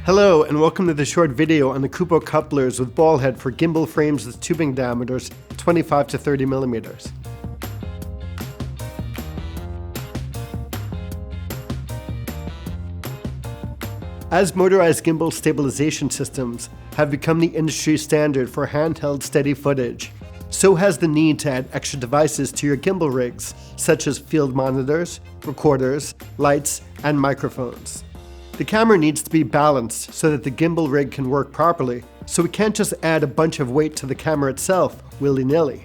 Hello and welcome to the short video on the Kupo couplers with ball head for gimbal frames with tubing diameters 25 to 30 millimeters. As motorized gimbal stabilization systems have become the industry standard for handheld steady footage, so has the need to add extra devices to your gimbal rigs, such as field monitors, recorders, lights, and microphones. The camera needs to be balanced so that the gimbal rig can work properly, so we can't just add a bunch of weight to the camera itself willy-nilly.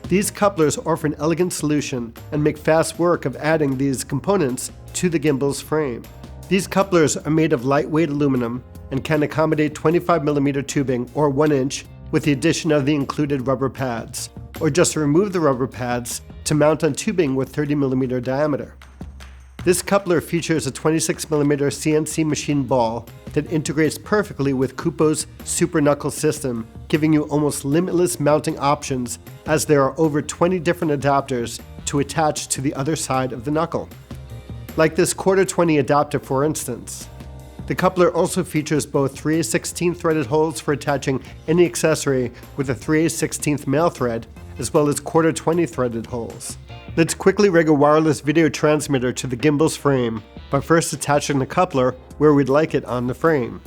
These couplers offer an elegant solution and make fast work of adding these components to the gimbal's frame. These couplers are made of lightweight aluminum and can accommodate 25mm tubing or 1 inch with the addition of the included rubber pads, or just remove the rubber pads to mount on tubing with 30mm diameter. This coupler features a 26mm CNC machine ball that integrates perfectly with Kupo's Super Knuckle system, giving you almost limitless mounting options as there are over 20 different adapters to attach to the other side of the knuckle. Like this 1/4-20 adapter for instance. The coupler also features both 3/16 threaded holes for attaching any accessory with a 3/16 male thread, as well as 1/4-20 threaded holes. Let's quickly rig a wireless video transmitter to the gimbal's frame by first attaching the coupler where we'd like it on the frame.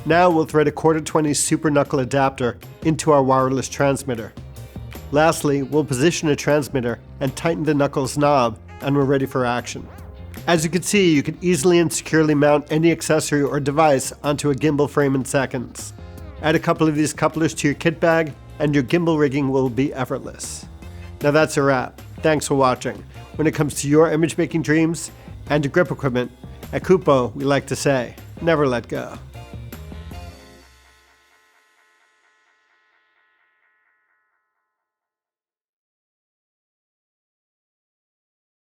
Now we'll thread a 1/4-20 Super Knuckle adapter into our wireless transmitter. Lastly, we'll position a transmitter and tighten the knuckles knob, and we're ready for action. As you can see, you can easily and securely mount any accessory or device onto a gimbal frame in seconds. Add a couple of these couplers to your kit bag and your gimbal rigging will be effortless. Now that's a wrap. Thanks for watching. When it comes to your image making dreams and your grip equipment, at Kupo we like to say, never let go.